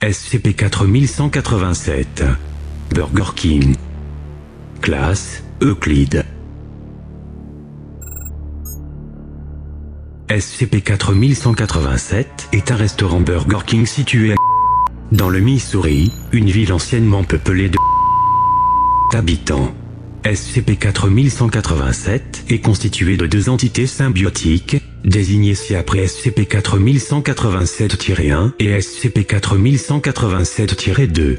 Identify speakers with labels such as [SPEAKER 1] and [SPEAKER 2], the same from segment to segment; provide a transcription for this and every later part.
[SPEAKER 1] SCP-4187. Burger King. Classe, Euclide. SCP-4187 est un restaurant Burger King situé dans le Missouri, une ville anciennement peuplée de habitants. SCP-4187 est constitué de deux entités symbiotiques, désignées ci-après SCP-4187-1 et SCP-4187-2.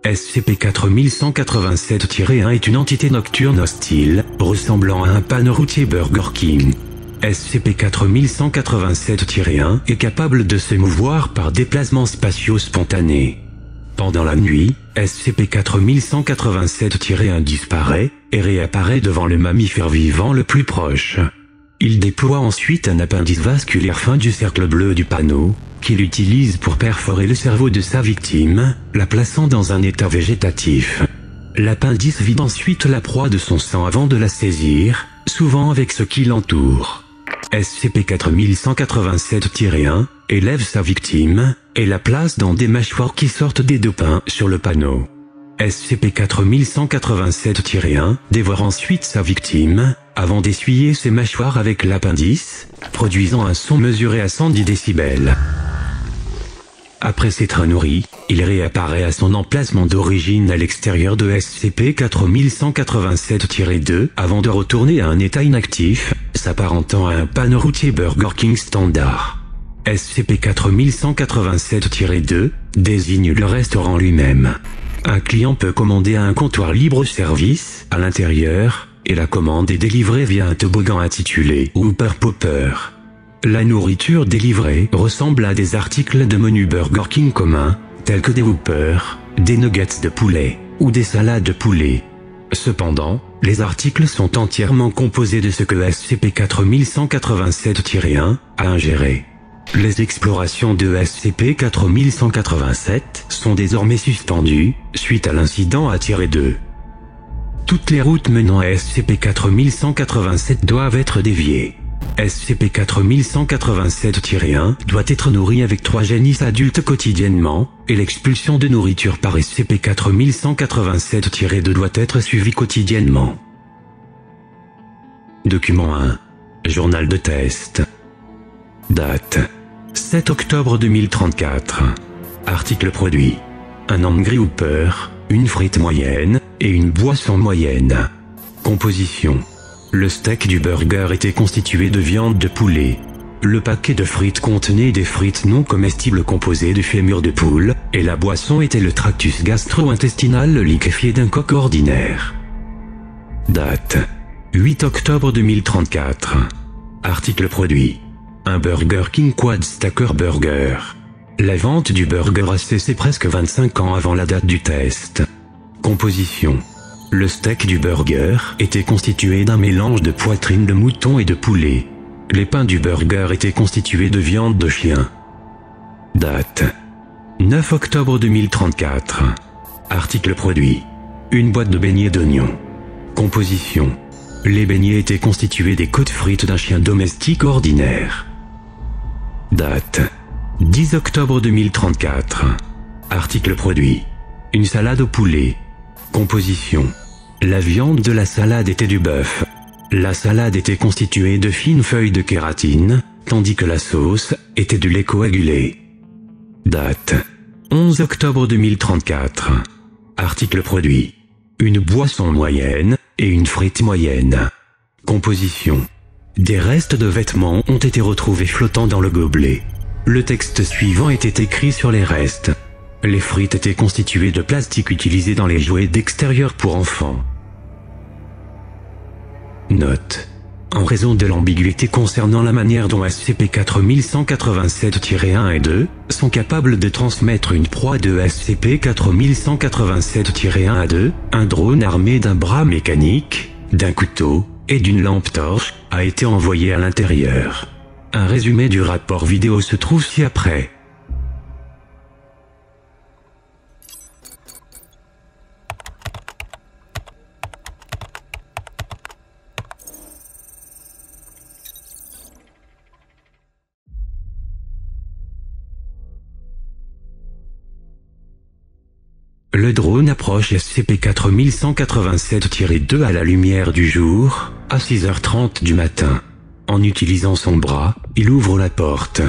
[SPEAKER 1] SCP-4187-1 est une entité nocturne hostile, ressemblant à un panneau routier Burger King. SCP-4187-1 est capable de se mouvoir par déplacements spatiaux spontanés. Pendant la nuit, SCP-4187-1 disparaît et réapparaît devant le mammifère vivant le plus proche. Il déploie ensuite un appendice vasculaire fin du cercle bleu du panneau, qu'il utilise pour perforer le cerveau de sa victime, la plaçant dans un état végétatif. L'appendice vide ensuite la proie de son sang avant de la saisir, souvent avec ce qui l'entoure. SCP-4187-1 élève sa victime et la place dans des mâchoires qui sortent des deux pins sur le panneau. SCP-4187-1 dévore ensuite sa victime, avant d'essuyer ses mâchoires avec l'appendice, produisant un son mesuré à 110 décibels. Après s'être nourri, il réapparaît à son emplacement d'origine à l'extérieur de SCP-4187-2 avant de retourner à un état inactif, s'apparentant à un panneau routier Burger King standard. SCP-4187-2 désigne le restaurant lui-même. Un client peut commander à un comptoir libre-service à l'intérieur, et la commande est délivrée via un toboggan intitulé Whopper Popper. La nourriture délivrée ressemble à des articles de menu Burger King communs, tels que des Whoppers, des nuggets de poulet, ou des salades de poulet. Cependant, les articles sont entièrement composés de ce que SCP-4187-1 a ingéré. Les explorations de SCP-4187 sont désormais suspendues, suite à l'incident à -2. Toutes les routes menant à SCP-4187 doivent être déviées. SCP-4187-1 doit être nourri avec 3 génisses adultes quotidiennement, et l'expulsion de nourriture par SCP-4187-2 doit être suivie quotidiennement. Document 1. Journal de test. Date. 7 octobre 2034. Article produit. Un Angry Whopper, une frite moyenne, et une boisson moyenne. Composition. Le steak du burger était constitué de viande de poulet. Le paquet de frites contenait des frites non comestibles composées de fémur de poule, et la boisson était le tractus gastro-intestinal liquéfié d'un coq ordinaire. Date. 8 octobre 2034. Article produit. Un Burger King Quad Stacker Burger. La vente du burger a cessé presque 25 ans avant la date du test. Composition. Le steak du burger était constitué d'un mélange de poitrine de mouton et de poulet. Les pains du burger étaient constitués de viande de chien. Date. 9 octobre 2034. Article produit. Une boîte de beignets d'oignons. Composition. Les beignets étaient constitués des côtes frites d'un chien domestique ordinaire. Date. 10 octobre 2034. Article produit. Une salade au poulet. Composition. La viande de la salade était du bœuf. La salade était constituée de fines feuilles de kératine, tandis que la sauce était du lait coagulé. Date. 11 octobre 2034. Article produit. Une boisson moyenne et une frite moyenne. Composition. Des restes de vêtements ont été retrouvés flottant dans le gobelet. Le texte suivant était écrit sur les restes. Les frites étaient constituées de plastique utilisé dans les jouets d'extérieur pour enfants. Note. En raison de l'ambiguïté concernant la manière dont SCP-4187-1 et 2 sont capables de transmettre une proie de SCP-4187-1 à 2, un drone armé d'un bras mécanique, d'un couteau et d'une lampe torche a été envoyé à l'intérieur. Un résumé du rapport vidéo se trouve ci-après. Le drone approche SCP-4187-2 à la lumière du jour, à 6h30 du matin. En utilisant son bras, il ouvre la porte.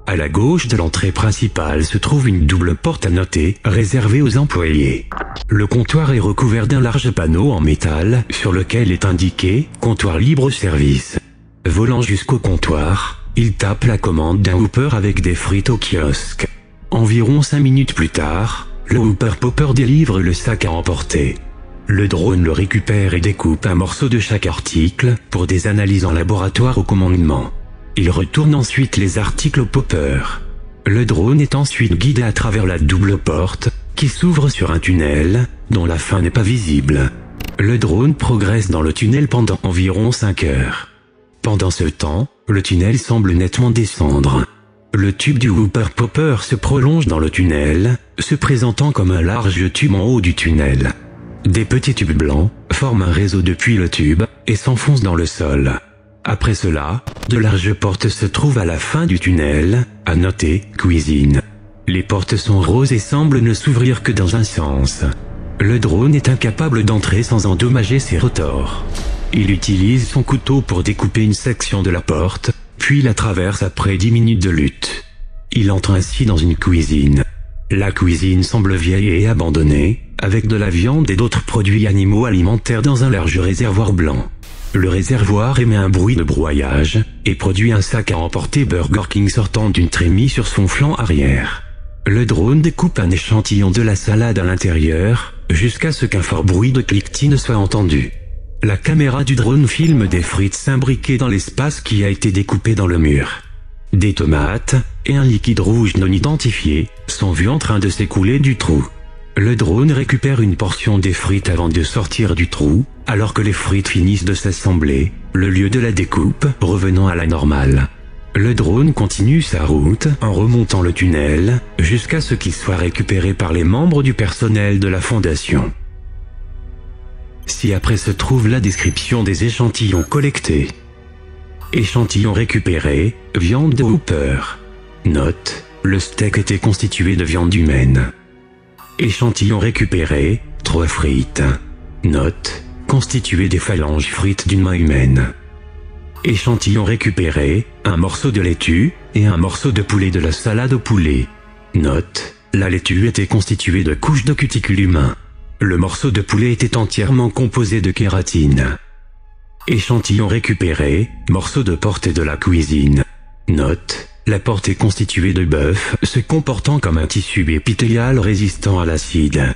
[SPEAKER 1] À la gauche de l'entrée principale se trouve une double porte à noter, réservée aux employés. Le comptoir est recouvert d'un large panneau en métal, sur lequel est indiqué « Comptoir libre-service ». Volant jusqu'au comptoir, il tape la commande d'un Hooper avec des frites au kiosque. Environ 5 minutes plus tard, le Hooper Popper délivre le sac à emporter. Le drone le récupère et découpe un morceau de chaque article, pour des analyses en laboratoire au commandement. Il retourne ensuite les articles au Popper. Le drone est ensuite guidé à travers la double porte, qui s'ouvre sur un tunnel, dont la fin n'est pas visible. Le drone progresse dans le tunnel pendant environ 5 heures. Pendant ce temps, le tunnel semble nettement descendre. Le tube du Hooper Popper se prolonge dans le tunnel, se présentant comme un large tube en haut du tunnel. Des petits tubes blancs forment un réseau depuis le tube et s'enfoncent dans le sol. Après cela, de larges portes se trouvent à la fin du tunnel, à noter « Cuisine ». Les portes sont roses et semblent ne s'ouvrir que dans un sens. Le drone est incapable d'entrer sans endommager ses rotors. Il utilise son couteau pour découper une section de la porte, puis la traverse après 10 minutes de lutte. Il entre ainsi dans une cuisine. La cuisine semble vieille et abandonnée, avec de la viande et d'autres produits animaux alimentaires dans un large réservoir blanc. Le réservoir émet un bruit de broyage, et produit un sac à emporter Burger King sortant d'une trémie sur son flanc arrière. Le drone découpe un échantillon de la salade à l'intérieur, jusqu'à ce qu'un fort bruit de cliquetis ne soit entendu. La caméra du drone filme des frites imbriquées dans l'espace qui a été découpé dans le mur. Des tomates, et un liquide rouge non identifié, sont vus en train de s'écouler du trou. Le drone récupère une portion des frites avant de sortir du trou, alors que les frites finissent de s'assembler, le lieu de la découpe revenant à la normale. Le drone continue sa route en remontant le tunnel, jusqu'à ce qu'il soit récupéré par les membres du personnel de la fondation. Ci-après se trouve la description des échantillons collectés. Échantillon récupéré, viande de Hooper. Note, le steak était constitué de viande humaine. Échantillon récupéré, 3 frites. Note, constitué des phalanges frites d'une main humaine. Échantillon récupéré, un morceau de laitue, et un morceau de poulet de la salade au poulet. Note, la laitue était constituée de couches de cuticule humain. Le morceau de poulet était entièrement composé de kératine. Échantillon récupéré, morceau de porte de la cuisine. Note, la porte est constituée de bœuf se comportant comme un tissu épithélial résistant à l'acide.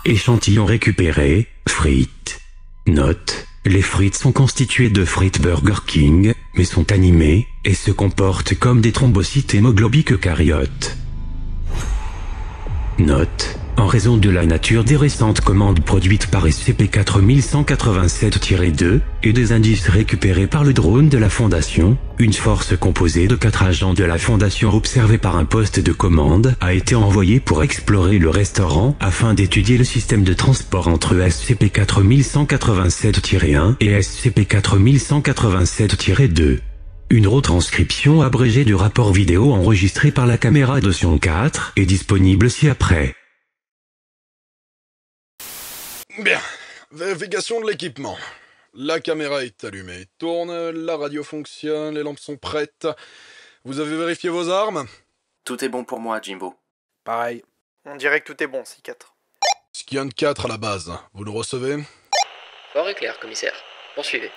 [SPEAKER 1] Échantillon récupéré, frites. Note, les frites sont constituées de frites Burger King, mais sont animées, et se comportent comme des thrombocytes hémoglobiques eucaryotes. Note, en raison de la nature des récentes commandes produites par SCP-4187-2 et des indices récupérés par le drone de la Fondation, une force composée de 4 agents de la Fondation observés par un poste de commande a été envoyée pour explorer le restaurant afin d'étudier le système de transport entre SCP-4187-1 et SCP-4187-2. Une retranscription abrégée du rapport vidéo enregistré par la caméra de Sion 4 est disponible ci-après.
[SPEAKER 2] Bien, vérification de l'équipement. La caméra est allumée, tourne, la radio fonctionne, les lampes sont prêtes. Vous avez vérifié vos armes?
[SPEAKER 3] Tout est bon pour moi, Jimbo.
[SPEAKER 4] Pareil. On dirait que tout est bon, C4.
[SPEAKER 2] Skian 4 à la base, vous nous recevez?
[SPEAKER 5] Fort et clair, commissaire. Poursuivez.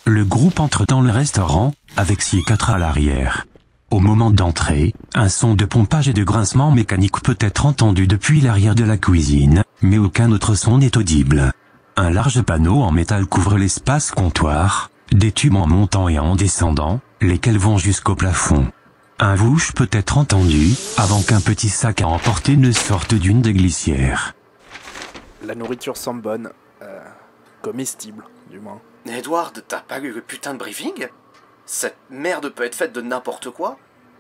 [SPEAKER 1] Le groupe entre dans le restaurant, avec SI4 à l'arrière. Au moment d'entrer, un son de pompage et de grincement mécanique peut être entendu depuis l'arrière de la cuisine, mais aucun autre son n'est audible. Un large panneau en métal couvre l'espace comptoir, des tubes en montant et en descendant, lesquels vont jusqu'au plafond. Un whoosh peut être entendu, avant qu'un petit sac à emporter ne sorte d'une des glissières.
[SPEAKER 4] La nourriture semble bonne. Comestible, du moins.
[SPEAKER 3] Edward, t'as pas lu le putain de briefing? Cette merde peut être faite de n'importe quoi.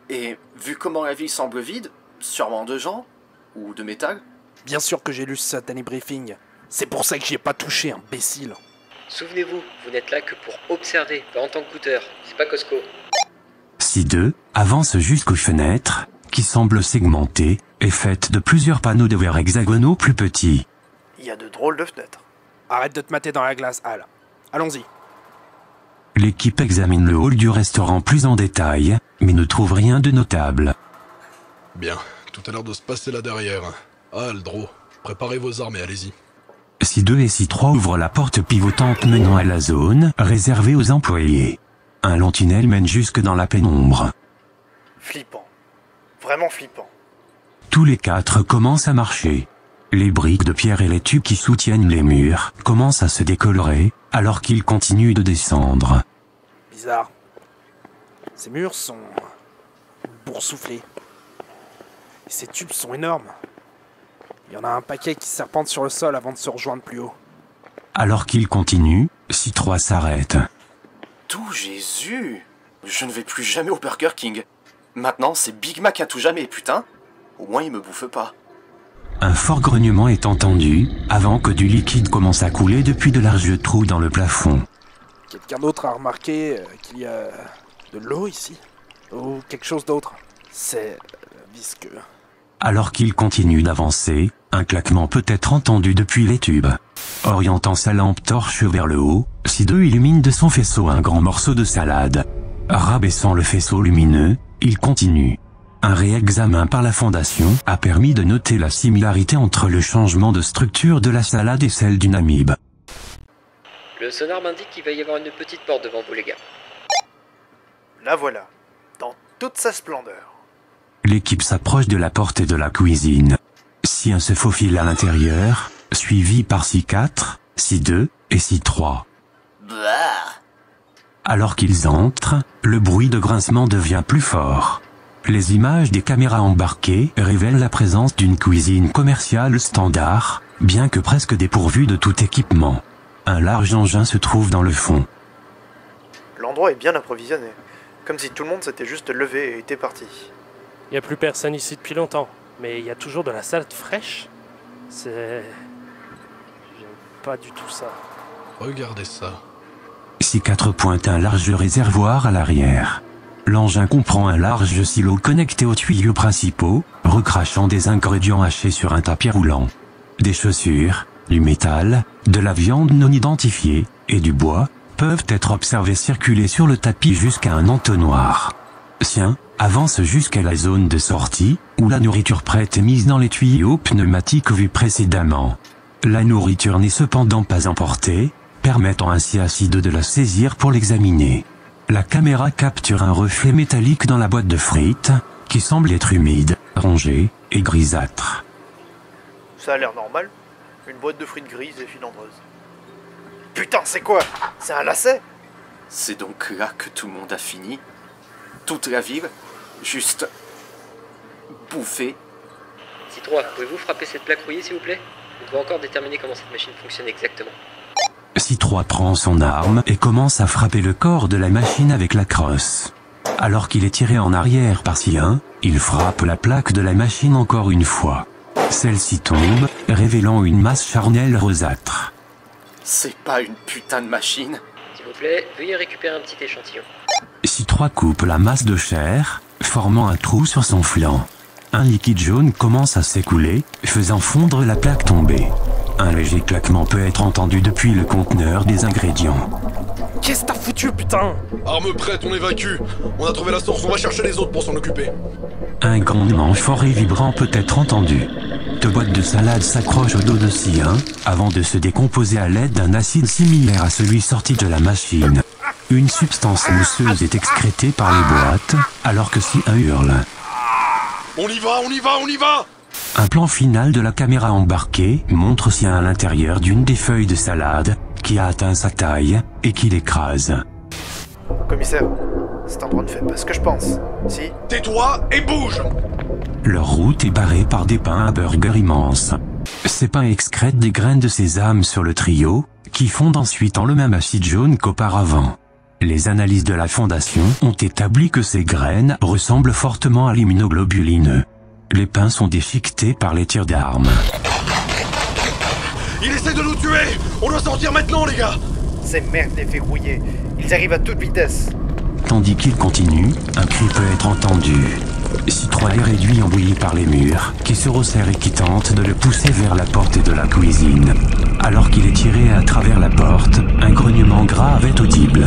[SPEAKER 3] Et vu comment la ville semble vide, sûrement de gens, ou de métal.
[SPEAKER 4] Bien sûr que j'ai lu ce satané briefing. C'est pour ça que j'y ai pas touché, imbécile.
[SPEAKER 5] Souvenez-vous, vous n'êtes là que pour observer, pas en tant que coûteur. C'est pas Costco.
[SPEAKER 1] SI2 avance jusqu'aux fenêtres, qui semble segmentée, est faite de plusieurs panneaux de verre hexagonaux plus petits.
[SPEAKER 4] Il y a de drôles de fenêtres. Arrête de te mater dans la glace, Al. Allons-y.
[SPEAKER 1] L'équipe examine le hall du restaurant plus en détail, mais ne trouve rien de notable.
[SPEAKER 2] Bien, tout a l'air de se passer là derrière. Aldro, préparez vos armes et allez-y.
[SPEAKER 1] Si2 et Si3 ouvrent la porte pivotante menant à la zone, réservée aux employés. Un long tunnel mène jusque dans la pénombre.
[SPEAKER 4] Flippant. Vraiment flippant.
[SPEAKER 1] Tous les 4 commencent à marcher. Les briques de pierre et les tubes qui soutiennent les murs commencent à se décolorer, alors qu'ils continuent de descendre.
[SPEAKER 4] Bizarre. Ces murs sont boursouflés. Et ces tubes sont énormes. Il y en a un paquet qui serpente sur le sol avant de se rejoindre plus haut.
[SPEAKER 1] Alors qu'ils continuent, Si3 s'arrête.
[SPEAKER 3] Tout Jésus! Je ne vais plus jamais au Burger King. Maintenant, c'est Big Mac à tout jamais, putain. Au moins, il me bouffe pas.
[SPEAKER 1] Un fort grognement est entendu, avant que du liquide commence à couler depuis de larges trous dans le plafond.
[SPEAKER 4] Quelqu'un d'autre a remarqué qu'il y a de l'eau ici? Ou quelque chose d'autre? C'est visqueux.
[SPEAKER 1] Alors qu'il continue d'avancer, un claquement peut être entendu depuis les tubes. Orientant sa lampe torche vers le haut, Si2 illumine de son faisceau un grand morceau de salade. Rabaissant le faisceau lumineux, il continue. Un réexamen par la Fondation a permis de noter la similarité entre le changement de structure de la salade et celle d'une amibe.
[SPEAKER 5] Le sonar m'indique qu'il va y avoir une petite porte devant vous, les gars.
[SPEAKER 4] La voilà, dans toute sa splendeur.
[SPEAKER 1] L'équipe s'approche de la porte de la cuisine. Si1 se faufile à l'intérieur, suivi par Si4, Si2 et Si3.
[SPEAKER 3] Bah.
[SPEAKER 1] Alors qu'ils entrent, le bruit de grincement devient plus fort. Les images des caméras embarquées révèlent la présence d'une cuisine commerciale standard, bien que presque dépourvue de tout équipement. Un large engin se trouve dans le fond.
[SPEAKER 6] L'endroit est bien approvisionné, comme si tout le monde s'était juste levé et était parti.
[SPEAKER 7] Il n'y a plus personne ici depuis longtemps, mais il y a toujours de la salade fraîche. C'est... J'aime pas du tout ça.
[SPEAKER 2] Regardez ça.
[SPEAKER 1] Si4 pointe un large réservoir à l'arrière. L'engin comprend un large silo connecté aux tuyaux principaux, recrachant des ingrédients hachés sur un tapis roulant. Des chaussures, du métal, de la viande non identifiée, et du bois, peuvent être observés circuler sur le tapis jusqu'à un entonnoir. Si1 avance jusqu'à la zone de sortie, où la nourriture prête est mise dans les tuyaux pneumatiques vus précédemment. La nourriture n'est cependant pas emportée, permettant ainsi à Si2 de la saisir pour l'examiner. La caméra capture un reflet métallique dans la boîte de frites, qui semble être humide, rongée et grisâtre.
[SPEAKER 6] Ça a l'air normal. Une boîte de frites grises et filandreuse. Putain, c'est quoi? C'est un lacet?
[SPEAKER 3] C'est donc là que tout le monde a fini? Toute la ville? Juste... bouffée?
[SPEAKER 5] Si3, pouvez-vous frapper cette plaque rouillée, s'il vous plaît? On doit encore déterminer comment cette machine fonctionne exactement.
[SPEAKER 1] Si3 prend son arme et commence à frapper le corps de la machine avec la crosse. Alors qu'il est tiré en arrière par Si1, il frappe la plaque de la machine encore une fois. Celle-ci tombe, révélant une masse charnelle rosâtre.
[SPEAKER 3] C'est pas une putain de machine?
[SPEAKER 5] S'il vous plaît, veuillez récupérer un petit échantillon.
[SPEAKER 1] Si3 coupe la masse de chair, formant un trou sur son flanc. Un liquide jaune commence à s'écouler, faisant fondre la plaque tombée. Un léger claquement peut être entendu depuis le conteneur des ingrédients.
[SPEAKER 7] Qu'est-ce que t'as foutu, putain?
[SPEAKER 2] Armes prêtes, on évacue. On a trouvé la source, on va chercher les autres pour s'en occuper.
[SPEAKER 1] Un grondement fort et vibrant peut être entendu. Deux boîtes de salade s'accrochent au dos de Si1, avant de se décomposer à l'aide d'un acide similaire à celui sorti de la machine. Une substance mousseuse est excrétée par les boîtes, alors que Si1 hurle.
[SPEAKER 2] On y va, on y va, on y va!
[SPEAKER 1] Un plan final de la caméra embarquée montre Si1 à l'intérieur d'une des feuilles de salade, qui a atteint sa taille, et qui l'écrase.
[SPEAKER 6] Commissaire, cet endroit ne fait pas ce que je pense. Si?
[SPEAKER 2] Tais-toi et bouge!
[SPEAKER 1] Leur route est barrée par des pains à burger immenses. Ces pains excrètent des graines de sésame sur le trio, qui fondent ensuite en le même acide jaune qu'auparavant. Les analyses de la Fondation ont établi que ces graines ressemblent fortement à l'immunoglobuline. Les pains sont déchiquetés par les tirs d'armes.
[SPEAKER 2] Il essaie de nous tuer! On doit sortir maintenant, les gars!
[SPEAKER 6] Ces merdes est verrouillées. Ils arrivent à toute vitesse.
[SPEAKER 1] Tandis qu'il continue, un cri peut être entendu. Si3 est réduit en bouillie par les murs, qui se resserrent et qui tentent de le pousser vers la porte de la cuisine. Alors qu'il est tiré à travers la porte, un grognement grave est audible.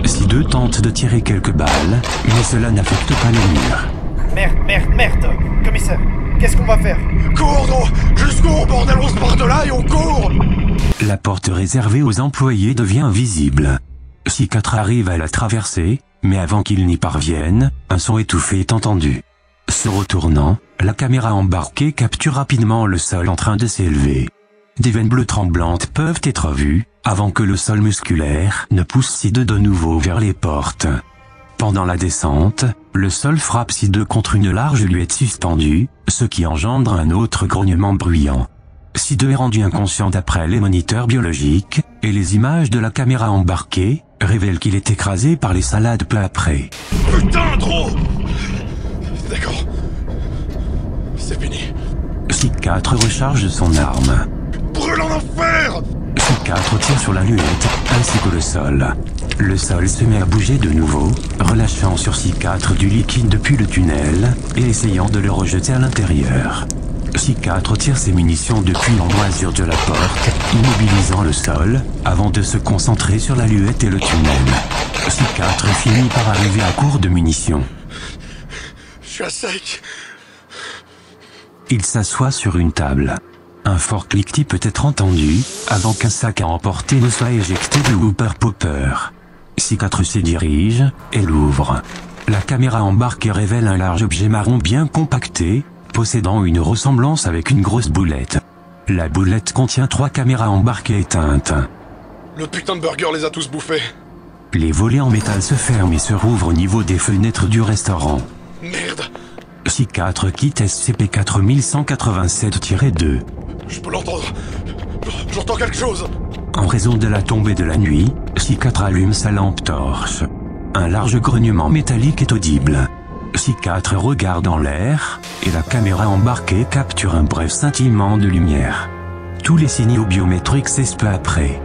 [SPEAKER 1] Si2 tente de tirer quelques balles, mais cela n'affecte pas les murs.
[SPEAKER 6] Merde. Commissaire, qu'est-ce qu'on va faire?
[SPEAKER 2] Cours, non! Jusqu'où, bordel, on se part de là et on court!
[SPEAKER 1] La porte réservée aux employés devient visible. Si4 arrive à la traverser, mais avant qu'il n'y parvienne, un son étouffé est entendu. Se retournant, la caméra embarquée capture rapidement le sol en train de s'élever. Des veines bleues tremblantes peuvent être vues, avant que le sol musculaire ne pousse Si2 de nouveau vers les portes. Pendant la descente, le sol frappe Si2 contre une large luette suspendue, ce qui engendre un autre grognement bruyant. Si2 est rendu inconscient d'après les moniteurs biologiques, et les images de la caméra embarquée révèlent qu'il est écrasé par les salades peu après.
[SPEAKER 2] Putain, trop! D'accord. C'est fini.
[SPEAKER 1] Si4 recharge son arme.
[SPEAKER 2] Brûle en enfer!
[SPEAKER 1] Si4 tire sur la luette, ainsi que le sol. Le sol se met à bouger de nouveau, relâchant sur Si4 du liquide depuis le tunnel, et essayant de le rejeter à l'intérieur. Si4 tire ses munitions depuis l'embrasure de la porte, immobilisant le sol, avant de se concentrer sur la luette et le tunnel. Si4 finit par arriver à court de munitions.
[SPEAKER 2] Je suis à sec.
[SPEAKER 1] Il s'assoit sur une table. Un fort cliquetis peut être entendu, avant qu'un sac à emporter ne soit éjecté de Whooper Popper. Si4 s'y dirige, et l'ouvre. La caméra embarquée révèle un large objet marron bien compacté, possédant une ressemblance avec une grosse boulette. La boulette contient 3 caméras embarquées éteintes.
[SPEAKER 2] Le putain de burger les a tous bouffés.
[SPEAKER 1] Les volets en métal se ferment et se rouvrent au niveau des fenêtres du restaurant.
[SPEAKER 2] Merde.
[SPEAKER 1] Si4 quitte SCP-4187-2.
[SPEAKER 2] Je peux l'entendre. J'entends quelque chose.
[SPEAKER 1] En raison de la tombée de la nuit, Si4 allume sa lampe torche. Un large grognement métallique est audible. Si4 regarde en l'air, et la caméra embarquée capture un bref scintillement de lumière. Tous les signaux biométriques cessent peu après.